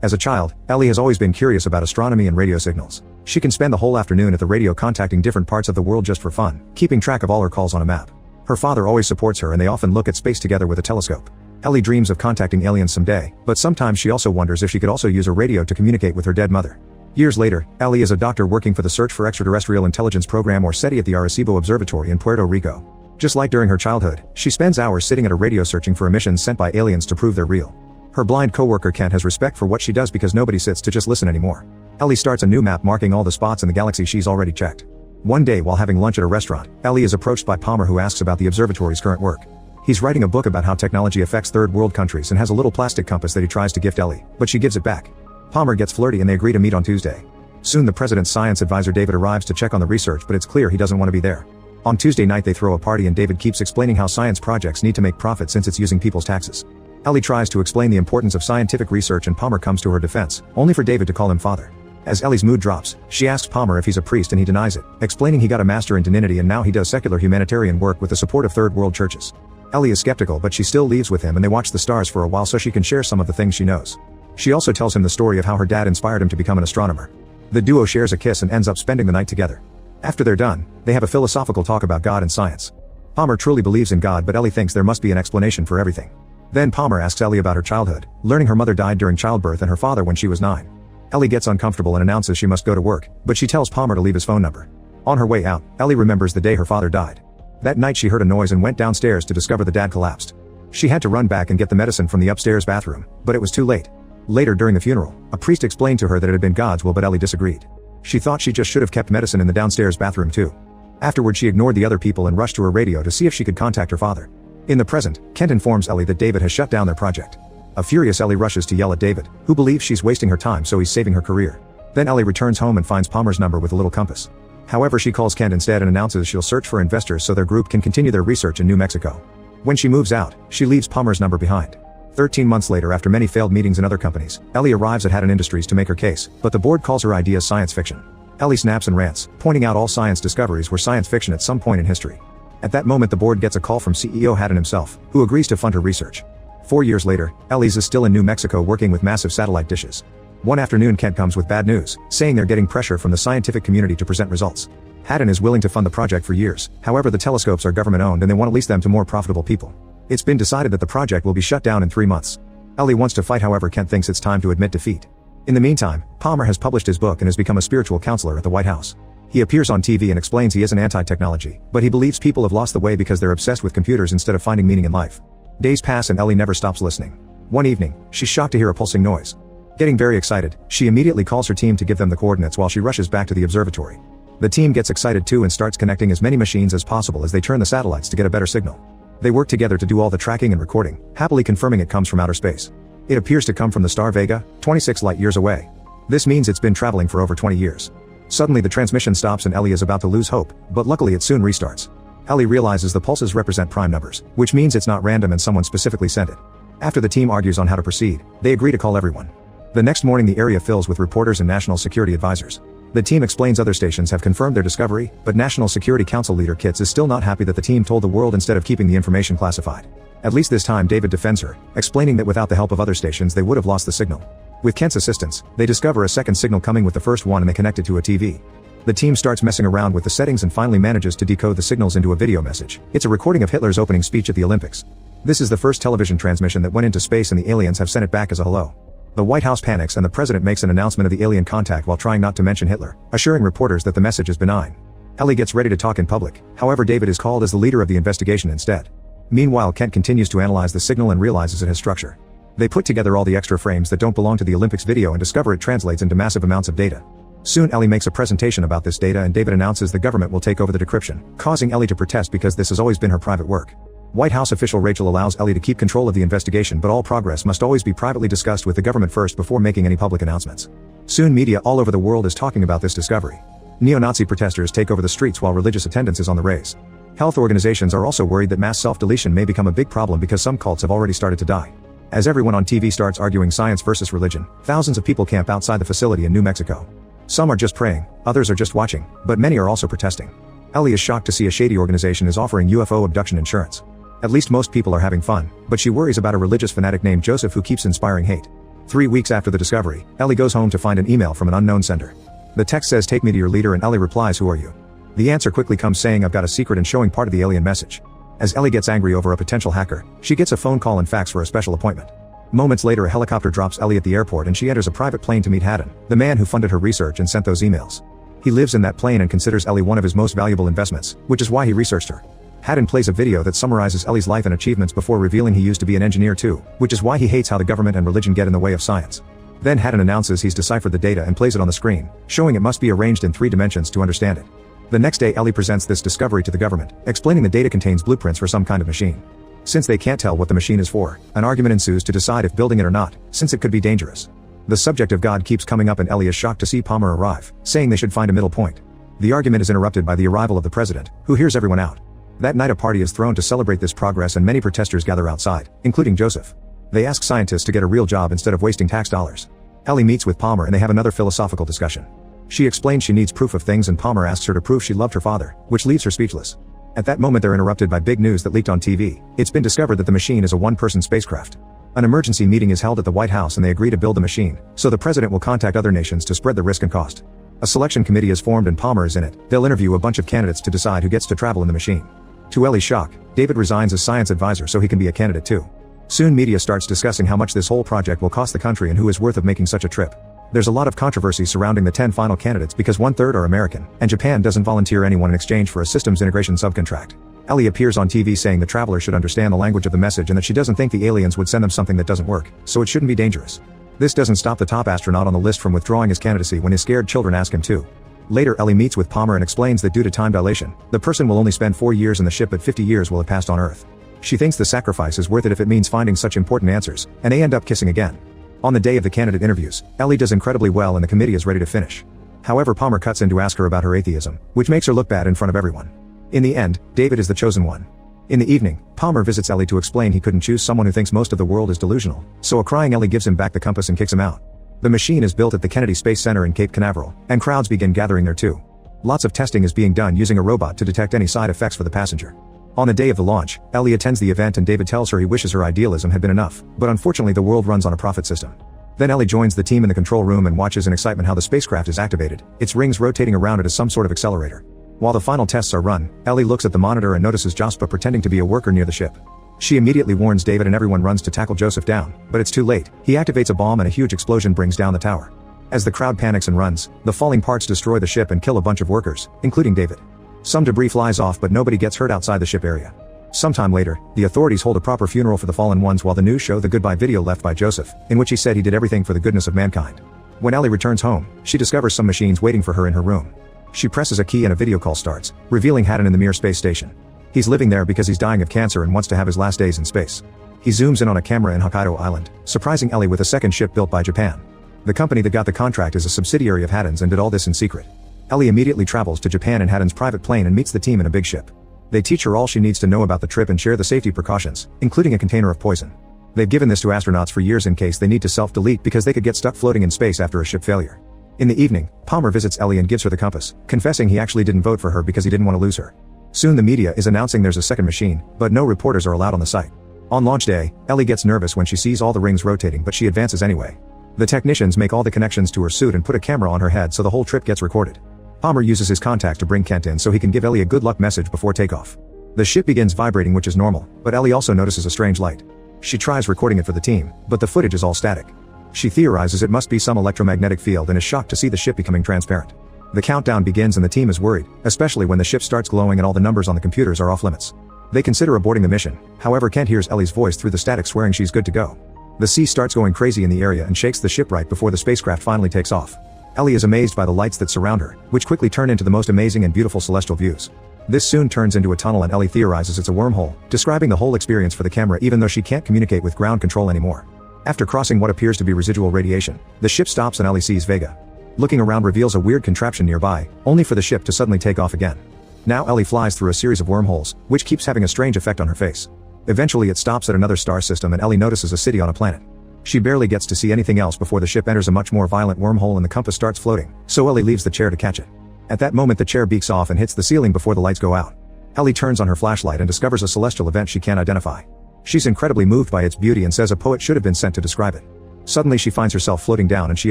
As a child, Ellie has always been curious about astronomy and radio signals. She can spend the whole afternoon at the radio contacting different parts of the world just for fun, keeping track of all her calls on a map. Her father always supports her and they often look at space together with a telescope. Ellie dreams of contacting aliens someday, but sometimes she also wonders if she could also use a radio to communicate with her dead mother. Years later, Ellie is a doctor working for the Search for Extraterrestrial Intelligence program or SETI at the Arecibo Observatory in Puerto Rico. Just like during her childhood, she spends hours sitting at a radio searching for emissions sent by aliens to prove they're real. Her blind coworker Kent has respect for what she does because nobody sits to just listen anymore. Ellie starts a new map marking all the spots in the galaxy she's already checked. One day while having lunch at a restaurant, Ellie is approached by Palmer who asks about the observatory's current work. He's writing a book about how technology affects third world countries and has a little plastic compass that he tries to gift Ellie, but she gives it back. Palmer gets flirty and they agree to meet on Tuesday. Soon the president's science advisor David arrives to check on the research, but it's clear he doesn't want to be there. On Tuesday night they throw a party and David keeps explaining how science projects need to make profit since it's using people's taxes. Ellie tries to explain the importance of scientific research and Palmer comes to her defense, only for David to call him father. As Ellie's mood drops, she asks Palmer if he's a priest and he denies it, explaining he got a master in divinity and now he does secular humanitarian work with the support of third world churches. Ellie is skeptical but she still leaves with him and they watch the stars for a while so she can share some of the things she knows. She also tells him the story of how her dad inspired him to become an astronomer. The duo shares a kiss and ends up spending the night together. After they're done, they have a philosophical talk about God and science. Palmer truly believes in God but Ellie thinks there must be an explanation for everything. Then Palmer asks Ellie about her childhood, learning her mother died during childbirth and her father when she was 9. Ellie gets uncomfortable and announces she must go to work, but she tells Palmer to leave his phone number. On her way out, Ellie remembers the day her father died. That night she heard a noise and went downstairs to discover the dad collapsed. She had to run back and get the medicine from the upstairs bathroom, but it was too late. Later during the funeral, a priest explained to her that it had been God's will but Ellie disagreed. She thought she just should have kept medicine in the downstairs bathroom too. Afterward she ignored the other people and rushed to her radio to see if she could contact her father. In the present, Kent informs Ellie that David has shut down their project. A furious Ellie rushes to yell at David, who believes she's wasting her time so he's saving her career. Then Ellie returns home and finds Palmer's number with a little compass. However she calls Kent instead and announces she'll search for investors so their group can continue their research in New Mexico. When she moves out, she leaves Palmer's number behind. 13 months later after many failed meetings in other companies, Ellie arrives at Haddon Industries to make her case, but the board calls her ideas science fiction. Ellie snaps and rants, pointing out all science discoveries were science fiction at some point in history. At that moment the board gets a call from CEO Haddon himself, who agrees to fund her research. 4 years later, Ellie's is still in New Mexico working with massive satellite dishes. One afternoon Kent comes with bad news, saying they're getting pressure from the scientific community to present results. Haddon is willing to fund the project for years, however the telescopes are government owned and they want to lease them to more profitable people. It's been decided that the project will be shut down in 3 months. Ellie wants to fight however Kent thinks it's time to admit defeat. In the meantime, Palmer has published his book and has become a spiritual counselor at the White House. He appears on TV and explains he isn't anti-technology, but he believes people have lost the way because they're obsessed with computers instead of finding meaning in life. Days pass and Ellie never stops listening. One evening, she's shocked to hear a pulsing noise. Getting very excited, she immediately calls her team to give them the coordinates while she rushes back to the observatory. The team gets excited too and starts connecting as many machines as possible as they turn the satellites to get a better signal. They work together to do all the tracking and recording, happily confirming it comes from outer space. It appears to come from the star Vega, 26 light-years away. This means it's been traveling for over 20 years. Suddenly the transmission stops and Ellie is about to lose hope, but luckily it soon restarts. Ellie realizes the pulses represent prime numbers, which means it's not random and someone specifically sent it. After the team argues on how to proceed, they agree to call everyone. The next morning the area fills with reporters and national security advisors. The team explains other stations have confirmed their discovery, but National Security Council leader Kitts is still not happy that the team told the world instead of keeping the information classified. At least this time David defends her, explaining that without the help of other stations they would have lost the signal. With Kent's assistance, they discover a second signal coming with the first one and they connect it to a TV. The team starts messing around with the settings and finally manages to decode the signals into a video message. It's a recording of Hitler's opening speech at the Olympics. This is the first television transmission that went into space and the aliens have sent it back as a hello. The White House panics and the president makes an announcement of the alien contact while trying not to mention Hitler, assuring reporters that the message is benign. Ellie gets ready to talk in public, however David is called as the leader of the investigation instead. Meanwhile Kent continues to analyze the signal and realizes it has structure. They put together all the extra frames that don't belong to the Olympics video and discover it translates into massive amounts of data. Soon Ellie makes a presentation about this data and David announces the government will take over the decryption, causing Ellie to protest because this has always been her private work. White House official Rachel allows Ellie to keep control of the investigation but all progress must always be privately discussed with the government first before making any public announcements. Soon media all over the world is talking about this discovery. Neo-Nazi protesters take over the streets while religious attendance is on the rise. Health organizations are also worried that mass self-deletion may become a big problem because some cults have already started to die. As everyone on TV starts arguing science versus religion, thousands of people camp outside the facility in New Mexico. Some are just praying, others are just watching, but many are also protesting. Ellie is shocked to see a shady organization is offering UFO abduction insurance. At least most people are having fun, but she worries about a religious fanatic named Joseph who keeps inspiring hate. 3 weeks after the discovery, Ellie goes home to find an email from an unknown sender. The text says, "Take me to your leader," and Ellie replies, "Who are you?" The answer quickly comes saying, "I've got a secret," and showing part of the alien message. As Ellie gets angry over a potential hacker, she gets a phone call and fax for a special appointment. Moments later, a helicopter drops Ellie at the airport and she enters a private plane to meet Haddon, the man who funded her research and sent those emails. He lives in that plane and considers Ellie one of his most valuable investments, which is why he researched her. Haddon plays a video that summarizes Ellie's life and achievements before revealing he used to be an engineer too, which is why he hates how the government and religion get in the way of science. Then Haddon announces he's deciphered the data and plays it on the screen, showing it must be arranged in 3 dimensions to understand it. The next day, Ellie presents this discovery to the government, explaining the data contains blueprints for some kind of machine. Since they can't tell what the machine is for, an argument ensues to decide if building it or not, since it could be dangerous. The subject of God keeps coming up and Ellie is shocked to see Palmer arrive, saying they should find a middle point. The argument is interrupted by the arrival of the president, who hears everyone out. That night a party is thrown to celebrate this progress and many protesters gather outside, including Joseph. They ask scientists to get a real job instead of wasting tax dollars. Ellie meets with Palmer and they have another philosophical discussion. She explains she needs proof of things and Palmer asks her to prove she loved her father, which leaves her speechless. At that moment they're interrupted by big news that leaked on TV. It's been discovered that the machine is a one-person spacecraft. An emergency meeting is held at the White House and they agree to build the machine, so the president will contact other nations to spread the risk and cost. A selection committee is formed and Palmer is in it. They'll interview a bunch of candidates to decide who gets to travel in the machine. To Ellie's shock, David resigns as science advisor so he can be a candidate too. Soon media starts discussing how much this whole project will cost the country and who is worth of making such a trip. There's a lot of controversy surrounding the 10 final candidates because 1/3 are American, and Japan doesn't volunteer anyone in exchange for a systems integration subcontract. Ellie appears on TV saying the traveler should understand the language of the message and that she doesn't think the aliens would send them something that doesn't work, so it shouldn't be dangerous. This doesn't stop the top astronaut on the list from withdrawing his candidacy when his scared children ask him to. Later Ellie meets with Palmer and explains that due to time dilation, the person will only spend 4 years in the ship but 50 years will have passed on Earth. She thinks the sacrifice is worth it if it means finding such important answers, and they end up kissing again. On the day of the candidate interviews, Ellie does incredibly well and the committee is ready to finish. However, Palmer cuts in to ask her about her atheism, which makes her look bad in front of everyone. In the end, David is the chosen one. In the evening, Palmer visits Ellie to explain he couldn't choose someone who thinks most of the world is delusional, so a crying Ellie gives him back the compass and kicks him out. The machine is built at the Kennedy Space Center in Cape Canaveral, and crowds begin gathering there too. Lots of testing is being done using a robot to detect any side effects for the passenger. On the day of the launch, Ellie attends the event and David tells her he wishes her idealism had been enough, but unfortunately the world runs on a profit system. Then Ellie joins the team in the control room and watches in excitement how the spacecraft is activated, its rings rotating around it as some sort of accelerator. While the final tests are run, Ellie looks at the monitor and notices Jospa pretending to be a worker near the ship. She immediately warns David and everyone runs to tackle Joseph down, but it's too late. He activates a bomb and a huge explosion brings down the tower. As the crowd panics and runs, the falling parts destroy the ship and kill a bunch of workers, including David. Some debris flies off but nobody gets hurt outside the ship area. Sometime later, the authorities hold a proper funeral for the fallen ones while the news show the goodbye video left by Joseph, in which he said he did everything for the goodness of mankind. When Ellie returns home, she discovers some machines waiting for her in her room. She presses a key and a video call starts, revealing Haddon in the Mir space station. He's living there because he's dying of cancer and wants to have his last days in space. He zooms in on a camera in Hokkaido Island, surprising Ellie with a second ship built by Japan. The company that got the contract is a subsidiary of Haddon's and did all this in secret. Ellie immediately travels to Japan in Haddon's private plane and meets the team in a big ship. They teach her all she needs to know about the trip and share the safety precautions, including a container of poison. They've given this to astronauts for years in case they need to self-delete because they could get stuck floating in space after a ship failure. In the evening, Palmer visits Ellie and gives her the compass, confessing he actually didn't vote for her because he didn't want to lose her. Soon the media is announcing there's a second machine, but no reporters are allowed on the site. On launch day, Ellie gets nervous when she sees all the rings rotating but she advances anyway. The technicians make all the connections to her suit and put a camera on her head so the whole trip gets recorded. Palmer uses his contact to bring Kent in so he can give Ellie a good luck message before takeoff. The ship begins vibrating, which is normal, but Ellie also notices a strange light. She tries recording it for the team, but the footage is all static. She theorizes it must be some electromagnetic field and is shocked to see the ship becoming transparent. The countdown begins and the team is worried, especially when the ship starts glowing and all the numbers on the computers are off limits. They consider aborting the mission, however Kent hears Ellie's voice through the static swearing she's good to go. The sea starts going crazy in the area and shakes the ship right before the spacecraft finally takes off. Ellie is amazed by the lights that surround her, which quickly turn into the most amazing and beautiful celestial views. This soon turns into a tunnel and Ellie theorizes it's a wormhole, describing the whole experience for the camera even though she can't communicate with ground control anymore. After crossing what appears to be residual radiation, the ship stops and Ellie sees Vega. Looking around reveals a weird contraption nearby, only for the ship to suddenly take off again. Now Ellie flies through a series of wormholes, which keeps having a strange effect on her face. Eventually it stops at another star system and Ellie notices a city on a planet. She barely gets to see anything else before the ship enters a much more violent wormhole and the compass starts floating, so Ellie leaves the chair to catch it. At that moment the chair beaks off and hits the ceiling before the lights go out. Ellie turns on her flashlight and discovers a celestial event she can't identify. She's incredibly moved by its beauty and says a poet should have been sent to describe it. Suddenly she finds herself floating down and she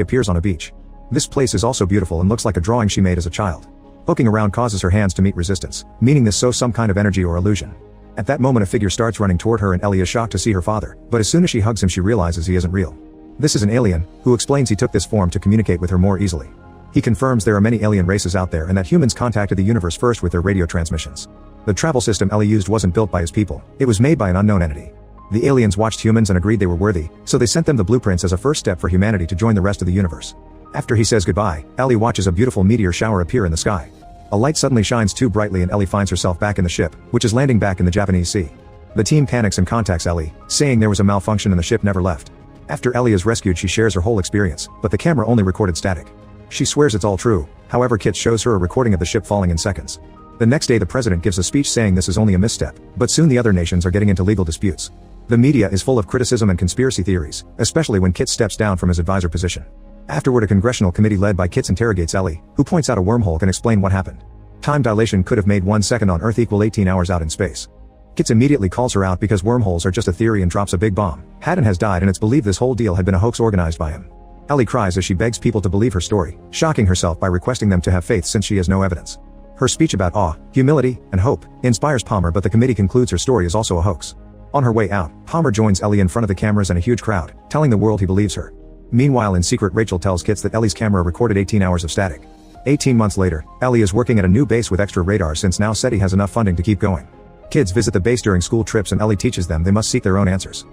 appears on a beach. This place is also beautiful and looks like a drawing she made as a child. Poking around causes her hands to meet resistance, meaning this shows some kind of energy or illusion. At that moment a figure starts running toward her and Ellie is shocked to see her father, but as soon as she hugs him she realizes he isn't real. This is an alien, who explains he took this form to communicate with her more easily. He confirms there are many alien races out there and that humans contacted the universe first with their radio transmissions. The travel system Ellie used wasn't built by his people, it was made by an unknown entity. The aliens watched humans and agreed they were worthy, so they sent them the blueprints as a first step for humanity to join the rest of the universe. After he says goodbye, Ellie watches a beautiful meteor shower appear in the sky. A light suddenly shines too brightly and Ellie finds herself back in the ship, which is landing back in the Japanese Sea. The team panics and contacts Ellie, saying there was a malfunction and the ship never left. After Ellie is rescued she shares her whole experience, but the camera only recorded static. She swears it's all true, however Kit shows her a recording of the ship falling in seconds. The next day the president gives a speech saying this is only a misstep, but soon the other nations are getting into legal disputes. The media is full of criticism and conspiracy theories, especially when Kit steps down from his advisor position. Afterward a congressional committee led by Kit interrogates Ellie, who points out a wormhole can explain what happened. Time dilation could have made 1 second on Earth equal 18 hours out in space. Kit immediately calls her out because wormholes are just a theory and drops a big bomb. Haddon has died and it's believed this whole deal had been a hoax organized by him. Ellie cries as she begs people to believe her story, shocking herself by requesting them to have faith since she has no evidence. Her speech about awe, humility, and hope inspires Palmer, but the committee concludes her story is also a hoax. On her way out, Palmer joins Ellie in front of the cameras and a huge crowd, telling the world he believes her. Meanwhile in secret Rachel tells Kit that Ellie's camera recorded 18 hours of static. 18 months later, Ellie is working at a new base with extra radar since now SETI has enough funding to keep going. Kids visit the base during school trips and Ellie teaches them they must seek their own answers.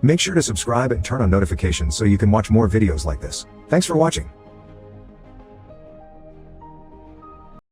Make sure to subscribe and turn on notifications so you can watch more videos like this. Thanks for watching.